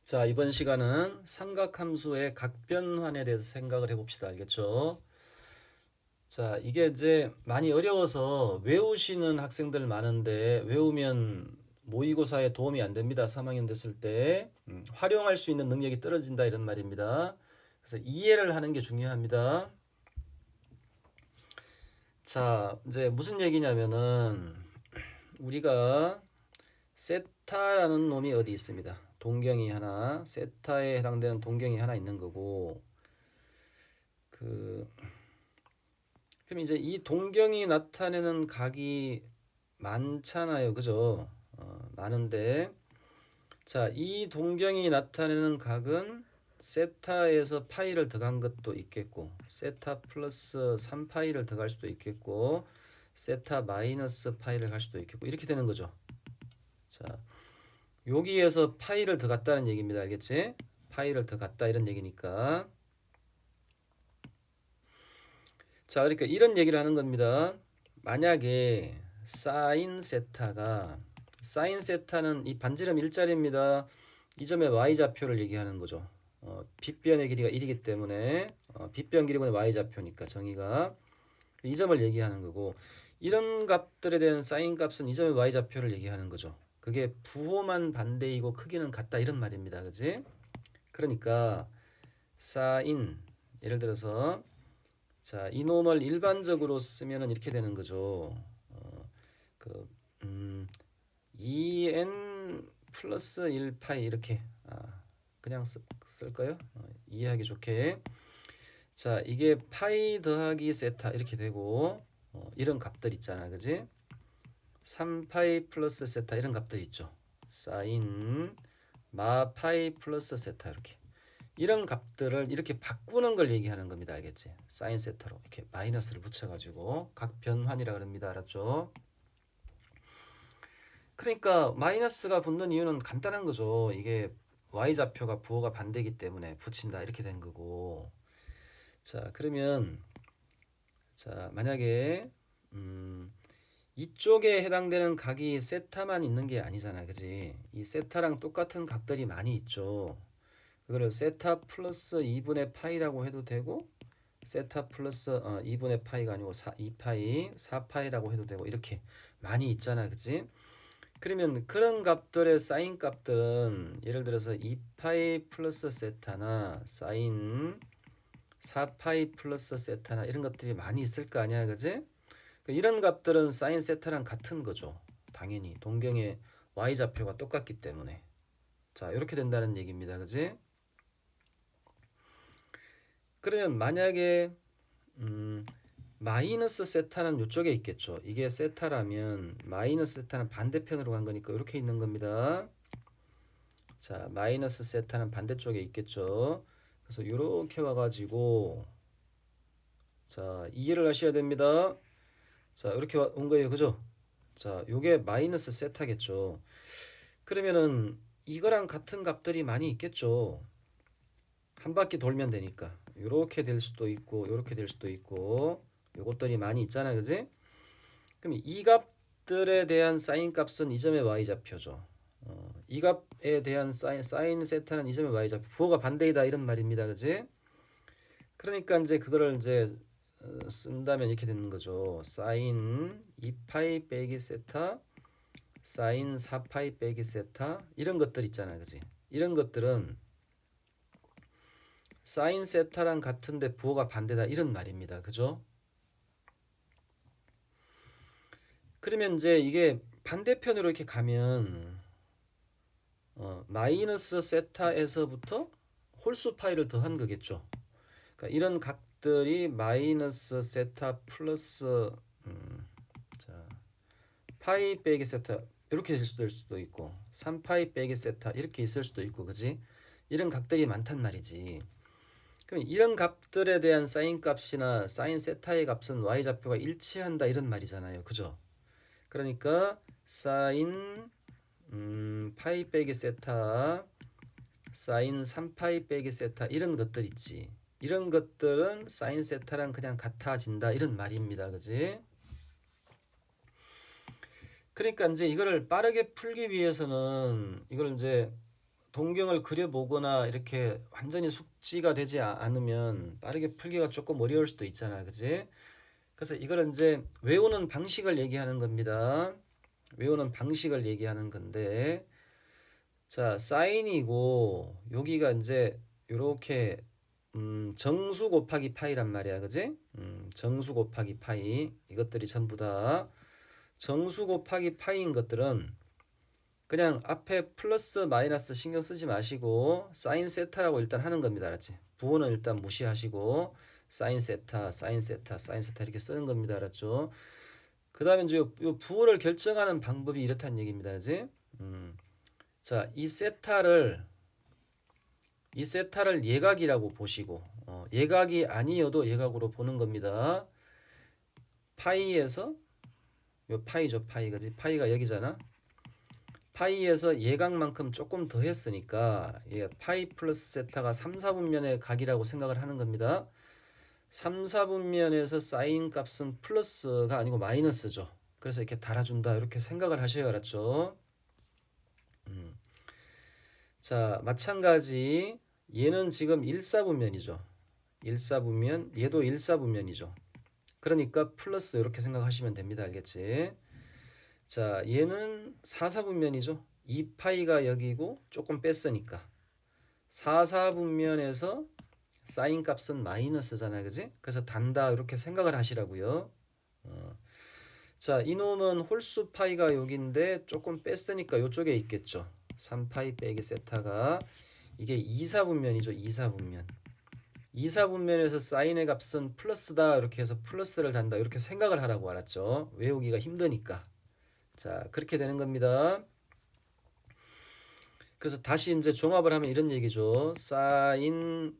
자, 이번 시간은 삼각함수의 각변환에 대해서 생각을 해봅시다. 알겠죠? 자, 이게 이제 많이 어려워서 외우시는 학생들 많은데 외우면 모의고사에 도움이 안 됩니다. 3학년 됐을 때 활용할 수 있는 능력이 떨어진다 이런 말입니다. 그래서 이해를 하는 게 중요합니다. 자, 이제 무슨 얘기냐면은 우리가 세타라는 놈이 어디 있습니다. 동경이 하나, 세타에 해당되는 동경이 하나 있는 거고, 그 그럼 이제 이 동경이 나타내는 각이 많잖아요, 그죠? 많은데, 자, 이 동경이 나타내는 각은 세타에서 파이를 더한 것도 있겠고, 세타 플러스 3파이를 더할 수도 있겠고, 세타 마이너스 파이를 할 수도 있겠고, 이렇게 되는 거죠. 자, 여기에서 파이를 더 갖다는 얘기입니다. 알겠지? 파이를 더 갖다 이런 얘기니까. 자, 그러니까 이런 얘기를 하는 겁니다. 만약에 사인 세타는 이 반지름 일자리입니다. 이 점의 y좌표를 얘기하는 거죠. 빗변의 길이가 1이기 때문에 빗변 길이분의 y좌표니까 정의가 이 점을 얘기하는 거고, 이런 값들에 대한 사인 값은 이 점의 y좌표를 얘기하는 거죠. 그게 부호만 반대이고 크기는 같다 이런 말입니다. 그지? 그러니까 사인, 예를 들어서 자, 이놈을 일반적으로 쓰면은 이렇게 되는 거죠. 그 2n 플러스 1파이 이렇게 그냥 쓸까요? 이해하기 좋게. 자, 이게 파이 더하기 세타 이렇게 되고 이런 값들 있잖아, 그지? 3파이 플러스 세타 이런 값들 있죠. 사인 마파이 플러스 세타 이렇게. 이런 값들을 이렇게 바꾸는 걸 얘기하는 겁니다. 알겠지? 사인 세타로 이렇게 마이너스를 붙여가지고 각변환이라 그럽니다. 알았죠? 그러니까 마이너스가 붙는 이유는 간단한 거죠. 이게 y좌표가 부호가 반대이기 때문에 붙인다 이렇게 된 거고. 자, 그러면 자, 만약에 이쪽에 해당되는 각이 세타만 있는 게 아니잖아. 그지? 이 세타랑 똑같은 각들이 많이 있죠. 그거를 세타 플러스 2분의 파이라고 해도 되고, 세타 플러스 2분의 파이가 아니고 2파이, 4파이라고 해도 되고, 이렇게 많이 있잖아. 그치? 그러면 그런 값들의 사인 값들은 예를 들어서 2파이 플러스 세타나 사인 4파이 플러스 세타나 이런 것들이 많이 있을 거 아니야. 그치? 이런 값들은 사인 세타랑 같은 거죠. 당연히 동경의 y좌표가 똑같기 때문에. 자, 이렇게 된다는 얘기입니다. 그치? 그러면 만약에 마이너스 세타는 이쪽에 있겠죠. 이게 세타라면 마이너스 세타는 반대편으로 간 거니까 이렇게 있는 겁니다. 자, 마이너스 세타는 반대쪽에 있겠죠. 그래서 이렇게 와가지고 자, 이해를 하셔야 됩니다. 자, 이렇게 온 거예요. 그죠? 자, 요게 마이너스 세타겠죠. 그러면은 이거랑 같은 값들이 많이 있겠죠. 한 바퀴 돌면 되니까 이렇게 될 수도 있고 이렇게 될 수도 있고 요것들이 많이 있잖아, 그지? 그럼 이 값들에 대한 사인 값은 이 점의 y좌표죠. 이 값에 대한 사인 세타는 이 점의 y좌표. 부호가 반대이다 이런 말입니다, 그지? 그러니까 이제 그거를 이제 쓴다면 이렇게 되는 거죠. 사인 2파이 빼기 세타, 사인 4파이 빼기 세타 이런 것들 있잖아, 그지? 이런 것들은 사인 세타랑 같은데 부호가 반대다 이런 말입니다. 그죠? 그러면 이제 이게 반대편으로 이렇게 가면 마이너스 세타에서부터 홀수 파이를 더한 거겠죠. 그러니까 이런 각들이 마이너스 세타 플러스 자, 파이 빼기 세타 이렇게 될 수도 있고 3파이 빼기 세타 이렇게 있을 수도 있고 그지? 이런 각들이 많단 말이지. 그럼 이런 값들에 대한 사인 값이나 사인 세타의 값은 y좌표가 일치한다 이런 말이잖아요. 그죠? 그러니까 사인 파이 빼기 세타 사인 3파이 빼기 세타 이런 것들 있지. 이런 것들은 사인 세타랑 그냥 같아진다 이런 말입니다. 그지? 그러니까 이제 이거를 빠르게 풀기 위해서는 이걸 이제 동경을 그려보거나 이렇게 완전히 숙지가 되지 않으면 빠르게 풀기가 조금 어려울 수도 있잖아, 그지? 그래서 이걸 이제 외우는 방식을 얘기하는 겁니다. 외우는 방식을 얘기하는 건데, 자, 사인이고 여기가 이제 요렇게 정수 곱하기 파이란 말이야, 그지? 정수 곱하기 파이 이것들이 전부 다 정수 곱하기 파이인 것들은 그냥 앞에 플러스 마이너스 신경 쓰지 마시고 사인 세타라고 일단 하는 겁니다, 알았지? 부호는 일단 무시하시고 사인 세타, 사인 세타, 사인 세타 이렇게 쓰는 겁니다, 알았죠? 그 다음에 이제 요 부호를 결정하는 방법이 이렇다는 얘기입니다, 그지? 자, 이 세타를 예각이라고 보시고 예각이 아니어도 예각으로 보는 겁니다. 파이에서 요 파이죠, 파이, 그지? 파이가 여기잖아. 파이에서 예각만큼 조금 더 했으니까 파이 플러스 세타가 3, 4분면의 각이라고 생각을 하는 겁니다. 3, 4분면에서 사인 값은 플러스가 아니고 마이너스죠. 그래서 이렇게 달아준다 이렇게 생각을 하셔야 알았죠. 자, 마찬가지 얘는 지금 1사분면이죠. 1사분면, 얘도 1사분면이죠. 그러니까 플러스 이렇게 생각하시면 됩니다. 알겠지? 자, 얘는 4사분면이죠. 2파이가 여기고 조금 뺐으니까 4사분면에서 사인 값은 마이너스잖아, 그지? 그래서 단다 이렇게 생각을 하시라고요. 자, 이놈은 홀수 파이가 여기인데 조금 뺐으니까 이쪽에 있겠죠. 3파이 빼기 세타가 이게 2사분면이죠. 2사분면. 2사분면에서 사인의 값은 플러스다 이렇게 해서 플러스를 단다 이렇게 생각을 하라고 알았죠. 외우기가 힘드니까. 자, 그렇게 되는 겁니다. 그래서 다시 이제 종합을 하면 이런 얘기죠. 사인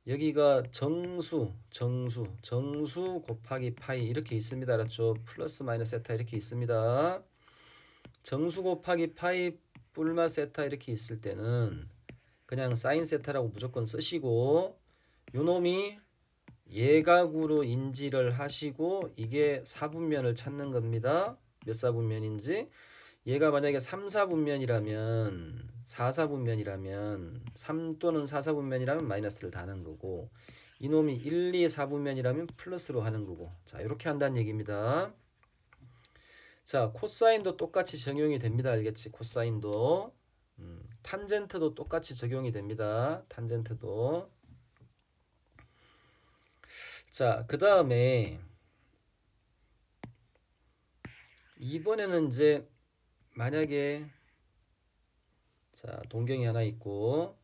여기가 정수 곱하기 파이 이렇게 있습니다. 알았죠? 플러스 마이너스 세타 이렇게 있습니다. 정수 곱하기 파이 뿔마 세타 이렇게 있을 때는 그냥 사인 세타라고 무조건 쓰시고 요놈이 예각으로 인지를 하시고 이게 사분면을 찾는 겁니다. 몇 사분면인지 얘가 만약에 3, 4분면이라면 4, 4분면이라면 3 또는 4, 4분면이라면 마이너스를 다는 거고 이놈이 1, 2, 4분면이라면 플러스로 하는 거고 자 이렇게 한다는 얘기입니다. 자 코사인도 똑같이 적용이 됩니다. 알겠지? 코사인도 탄젠트도 똑같이 적용이 됩니다. 탄젠트도 자 그 다음에 이번에는 이제 만약에 자 동경이 하나 있고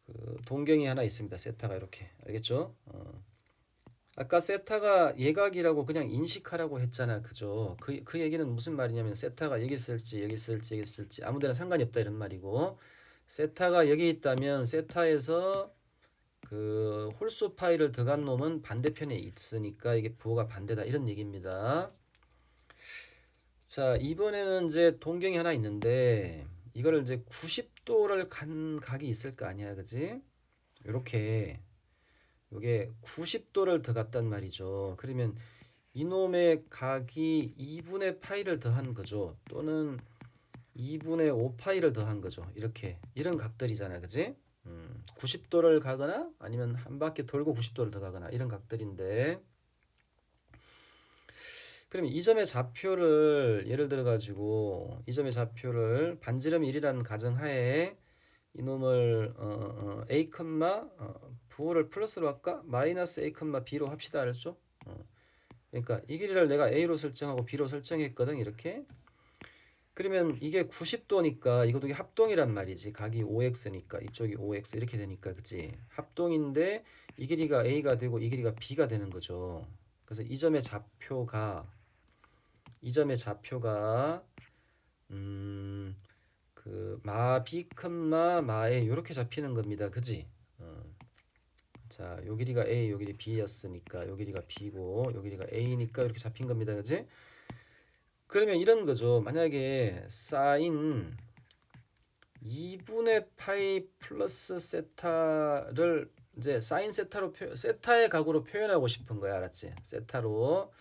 그 동경이 하나 있습니다. 세타가 이렇게 알겠죠? 아까 세타가 예각이라고 그냥 인식하라고 했잖아, 그죠? 그 얘기는 무슨 말이냐면 세타가 여기 있을지 여기 있을지 여기 있을지 아무데나 상관이 없다 이런 말이고 세타가 여기 있다면 세타에서 그 홀수 파이를 더간 놈은 반대편에 있으니까 이게 부호가 반대다 이런 얘기입니다. 자 이번에는 이제 동경이 하나 있는데 이거를 이제 90도를 간 각이 있을 거 아니야, 그지? 이렇게 요게 90도를 더 갔단 말이죠. 그러면 이놈의 각이 2분의 파이를 더한 거죠. 또는 2분의 5 파이를 더한 거죠. 이렇게 이런 각들이잖아, 그지? 90도를 가거나 아니면 한 바퀴 돌고 90도를 더 가거나 이런 각들인데 그러면 이 점의 좌표를 예를 들어 가지고 이 점의 좌표를 반지름 1이라는 가정하에 이놈을 a, 부호를 플러스로 할까? 마이너스 a, b로 합시다. 알았죠? 그러니까 이 길이를 내가 a로 설정하고 b로 설정했거든. 이렇게. 그러면 이게 90도니까 이것도 합동이란 말이지. 각이 5x니까 이쪽이 5x 이렇게 되니까 그치? 합동인데 이 길이가 a가 되고 이 길이가 b가 되는 거죠. 그래서 이 점의 좌표가 그 마비 컴마 마에 이렇게 잡히는 겁니다. 그지? 자, 요 길이가 A, 요 길이 B였으니까 요 길이가 B고 요 길이가 A니까 이렇게 잡힌 겁니다. 그지? 그러면 이런 거죠. 만약에 사인 2분의 파이 플러스 세타를 이제 사인 세타로 세타의 각으로 표현하고 싶은 거야. 알았지? 세타로.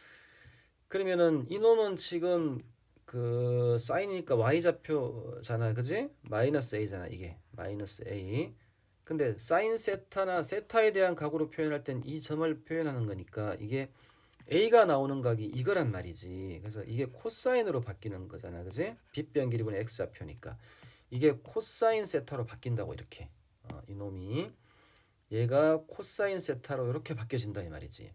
그러면은 이놈은 지금 그 사인이니까 y좌표잖아, 그지? 마이너스 a잖아, 이게 마이너스 a. 근데 사인 세타나 세타에 대한 각으로 표현할 땐 이 점을 표현하는 거니까 이게 a가 나오는 각이 이거란 말이지. 그래서 이게 코사인으로 바뀌는 거잖아, 그지? 빗변 길이분의 x좌표니까 이게 코사인 세타로 바뀐다고 이렇게. 이놈이 얘가 코사인 세타로 이렇게 바뀌어진다 이 말이지.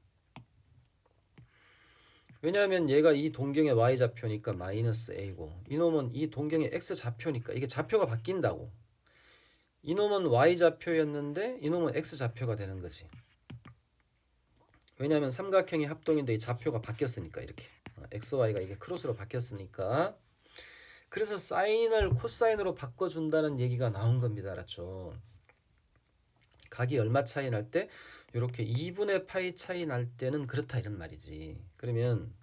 왜냐하면 얘가 이 동경의 y좌표니까 마이너스 a고 이놈은 이 동경의 x좌표니까 이게 좌표가 바뀐다고. 이놈은 y좌표였는데 이놈은 x좌표가 되는 거지. 왜냐하면 삼각형이 합동인데 이 좌표가 바뀌었으니까 이렇게 xy가 이게 크로스로 바뀌었으니까. 그래서 사인을 코사인으로 바꿔준다는 얘기가 나온 겁니다. 알았죠? 각이 얼마 차이 날 때? 이렇게 2분의 파이 차이 날 때는 그렇다 이런 말이지. 그러면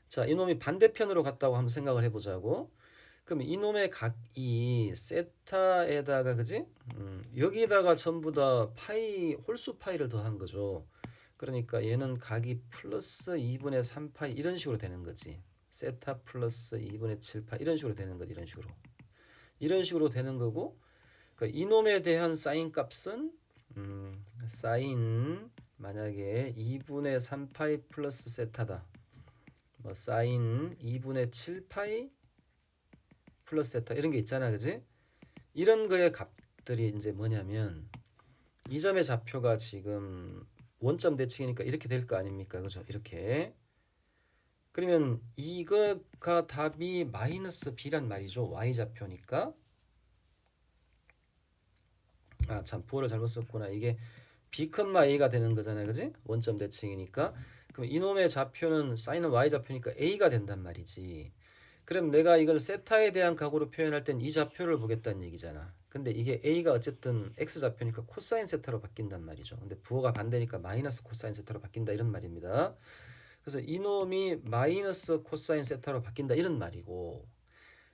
자, 이놈이 반대편으로 갔다고 한번 생각을 해보자고. 그럼 이놈의 각이 세타에다가 그지? 여기다가 전부 다 파이 홀수 파이를 더한 거죠. 그러니까 얘는 각이 플러스 2분의 3파이 이런 식으로 되는 거지. 세타 플러스 2분의 7파이 이런 식으로 되는 거지. 이런 식으로 되는 거고, 그러니까 이놈에 대한 사인 값은 사인 만약에 2분의 3파이 플러스 세타다. 뭐 사인 2분의 7파이 플러스 세타 이런 게 있잖아, 그지? 이런 거의 값들이 이제 뭐냐면 이 점의 좌표가 지금 원점 대칭이니까 이렇게 될 거 아닙니까, 그죠? 이렇게. 그러면 이거가 답이 마이너스 b란 말이죠. y 좌표니까. 아, 참 부호를 잘못 썼구나. 이게 b, a가 되는 거잖아요, 그지? 원점 대칭이니까. 그럼 이놈의 좌표는 사인은 y 좌표니까 a가 된단 말이지. 그럼 내가 이걸 세타에 대한 각으로 표현할 땐 이 좌표를 보겠다는 얘기잖아. 근데 이게 a가 어쨌든 x 좌표니까 코사인 세타로 바뀐단 말이죠. 근데 부호가 반대니까 마이너스 코사인 세타로 바뀐다 이런 말입니다. 그래서 이놈이 마이너스 코사인 세타로 바뀐다 이런 말이고.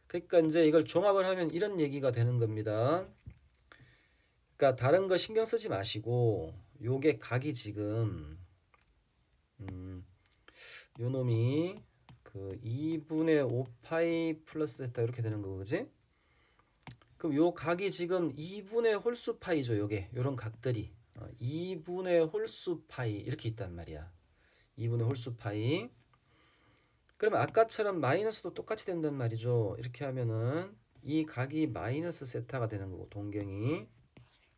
그러니까 이제 이걸 종합을 하면 이런 얘기가 되는 겁니다. 그러니까 다른 거 신경 쓰지 마시고 요게 각이 지금 요 놈이 그 2분의 5파이 플러스 세타 이렇게 되는 거 그지? 그럼 요 각이 지금 2분의 홀수 파이죠. 요게 요런 각들이 2분의 홀수 파이 이렇게 있단 말이야. 2분의 홀수 파이. 그러면 아까처럼 마이너스도 똑같이 된단 말이죠. 이렇게 하면은 이 각이 마이너스 세타가 되는 거고 동경이.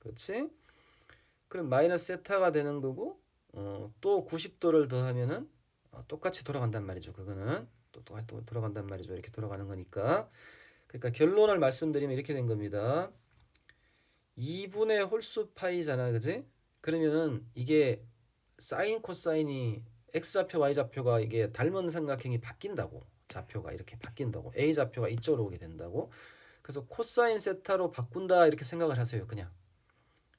그렇지? 그럼 마이너스 세타가 되는 거고 또 90도를 더하면은 똑같이 돌아간단 말이죠. 그거는 또 똑같이 돌아간단 말이죠. 이렇게 돌아가는 거니까. 그러니까 결론을 말씀드리면 이렇게 된 겁니다. 2분의 홀수 파이잖아, 그지? 그러면은 이게 사인 코사인이 x좌표 y좌표가 이게 닮은 삼각형이 바뀐다고. 좌표가 이렇게 바뀐다고. a 좌표가 이쪽으로 오게 된다고. 그래서 코사인 세타로 바꾼다 이렇게 생각을 하세요. 그냥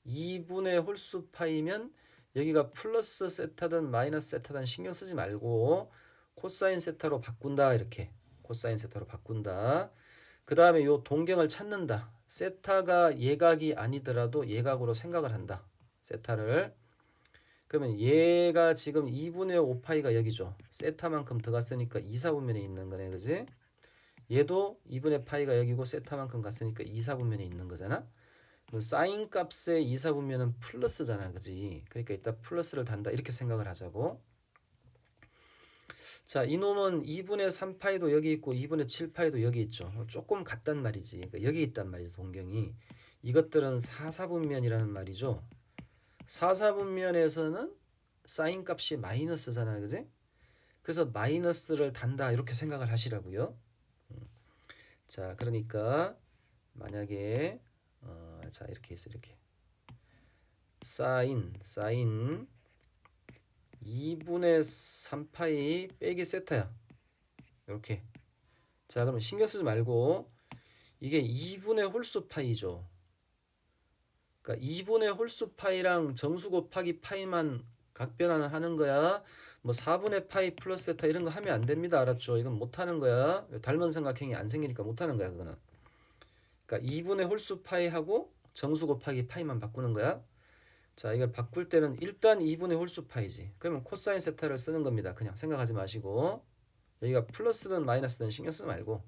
2분의 홀수 파이면 여기가 플러스 세타든 마이너스 세타든 신경 쓰지 말고 코사인 세타로 바꾼다 이렇게. 코사인 세타로 바꾼다. 그 다음에 요 동경을 찾는다. 세타가 예각이 아니더라도 예각으로 생각을 한다. 세타를. 그러면 얘가 지금 2분의 5파이가 여기죠. 세타만큼 들어갔으니까 2, 4분면에 있는 거네, 그지? 얘도 2분의 파이가 여기고 세타만큼 갔으니까 2, 4분면에 있는 거잖아. 그럼 사인 값의 2, 4분면은 플러스잖아, 그지? 그러니까 이따 플러스를 단다 이렇게 생각을 하자고. 자, 이놈은 2분의 3파이도 여기 있고 2분의 7파이도 여기 있죠. 조금 같단 말이지. 그러니까 여기 있단 말이죠, 동경이. 이것들은 4, 4분면이라는 말이죠. 4, 4분면에서는 사인 값이 마이너스잖아요, 그지? 그래서 마이너스를 단다 이렇게 생각을 하시라고요. 자, 그러니까 만약에 자 이렇게 있어 이렇게 사인 2분의 3파이 빼기 세타야. 이렇게. 자, 그러면 신경 쓰지 말고 이게 2분의 홀수 파이죠. 그러니까 2분의 홀수 파이랑 정수 곱하기 파이만 각변환을 하는 거야. 뭐 4분의 파이 플러스 세타 이런 거 하면 안 됩니다. 알았죠? 이건 못 하는 거야. 닮은 삼각형이 안 생기니까 못 하는 거야, 그거는. 그러니까 2분의 홀수 파이하고 정수 곱하기 파이만 바꾸는 거야. 자, 이걸 바꿀 때는 일단 2분의 홀수 파이지. 그러면 코사인 세타를 쓰는 겁니다. 그냥 생각하지 마시고 여기가 플러스든 마이너스든 신경 쓰지 말고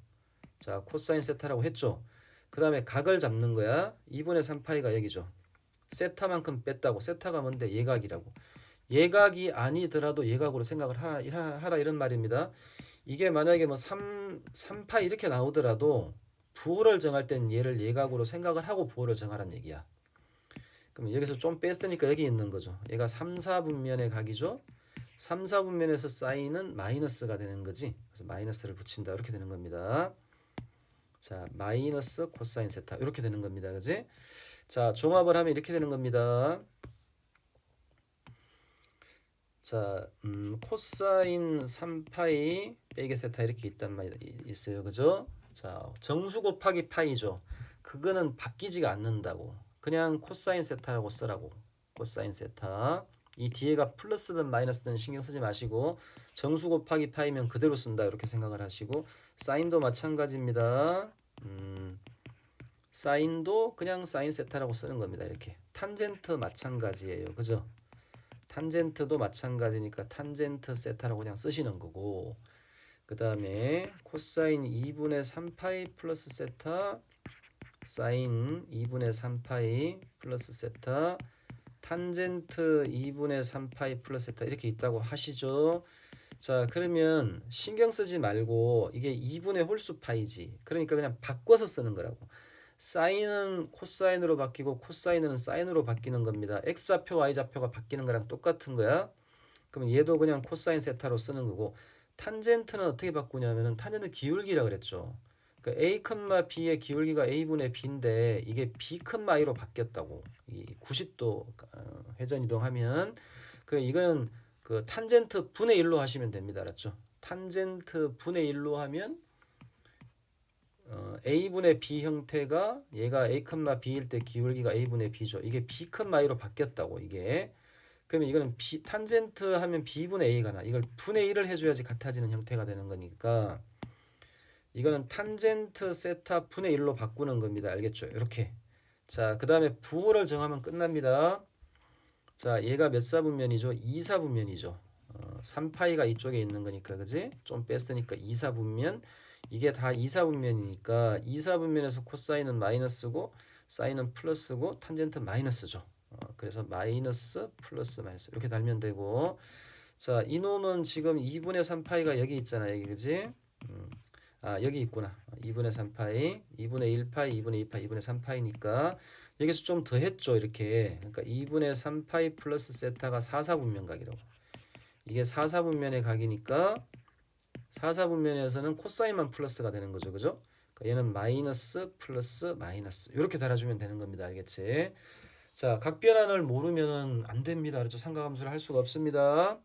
자, 코사인 세타라고 했죠. 그 다음에 각을 잡는 거야. 2분의 3파이가 여기죠. 세타만큼 뺐다고. 세타가 뭔데? 예각이라고. 예각이 아니더라도 예각으로 생각을 하라 이런 말입니다. 이게 만약에 뭐 3파이 이렇게 나오더라도 부호를 정할 땐 얘를 예각으로 생각을 하고 부호를 정하라는 얘기야. 그럼 여기서 좀 뺐으니까 여기 있는 거죠. 얘가 3, 4분면의 각이죠. 3, 4분면에서 사인은 마이너스가 되는 거지. 그래서 마이너스를 붙인다. 이렇게 되는 겁니다. 자, 마이너스 코사인 세타 이렇게 되는 겁니다. 그지? 자, 종합을 하면 이렇게 되는 겁니다. 자, 코사인 3파이 빼기 세타 이렇게 있단 말이 있어요. 그죠? 자, 정수 곱하기 파이죠. 그거는 바뀌지가 않는다고. 그냥 코사인 세타라고 쓰라고. 코사인 세타. 이 뒤에가 플러스든 마이너스든 신경 쓰지 마시고 정수 곱하기 파이면 그대로 쓴다. 이렇게 생각을 하시고 사인도 마찬가지입니다. 사인도 그냥 사인 세타라고 쓰는 겁니다. 이렇게. 탄젠트 마찬가지예요. 그죠? 탄젠트도 마찬가지니까 탄젠트 세타라고 그냥 쓰시는 거고 그 다음에 코사인 2분의 3파이 플러스 세타 사인 2분의 3파이 플러스 세타 탄젠트 2분의 3파이 플러스 세타 이렇게 있다고 하시죠. 자, 그러면 신경 쓰지 말고 이게 2분의 홀수 파이지. 그러니까 그냥 바꿔서 쓰는 거라고. 사인은 코사인으로 바뀌고 코사인은 사인으로 바뀌는 겁니다. x좌표 y좌표가 바뀌는 거랑 똑같은 거야. 그러면 얘도 그냥 코사인 세타로 쓰는 거고 탄젠트는 어떻게 바꾸냐면은 탄젠트 기울기라 그랬죠. 그러니까 a, b의 기울기가 a분의 b인데 이게 b, i로 바뀌었다고. 이 90도 회전 이동하면 이거는 그 탄젠트 분의 1로 하시면 됩니다. 알았죠? 탄젠트 분의 1로 하면 a분의 b 형태가 얘가 a, b일 때 기울기가 a분의 b죠. 이게 b, i로 바뀌었다고 이게. 그러면 이거는 탄젠트 하면 b분의 a가 나. 이걸 분의 1을 해줘야지 같아지는 형태가 되는 거니까 이거는 탄젠트 세타 분의 1로 바꾸는 겁니다. 알겠죠? 이렇게. 자, 그 다음에 부호를 정하면 끝납니다. 자, 얘가 몇 사분면이죠? 2사분면이죠. 3파이가 이쪽에 있는 거니까 그지? 좀 뺐으니까 2사분면. 이게 다 2사분면이니까 2사분면에서 코사인은 마이너스고 사인은 플러스고 탄젠트 마이너스죠. 그래서 마이너스 플러스 마이너스 이렇게 달면 되고 자, 이놈은 지금 2분의 3파이가 여기 있잖아. 여기 그지? 여기 있구나. 2분의 3파이, 2분의 1파이, 2분의 2파이, 2분의 3파이니까 여기서 좀 더 했죠. 이렇게. 그러니까 2분의 3파이 플러스 세타가 4사분면 각이라고. 이게 4사분면의 각이니까 4사분면에서는 코사인만 플러스가 되는 거죠. 그죠? 그러니까 얘는 마이너스 플러스 마이너스 이렇게 달아주면 되는 겁니다. 알겠지? 자, 각변환을 모르면은 안 됩니다. 그렇죠? 삼각함수를 할 수가 없습니다.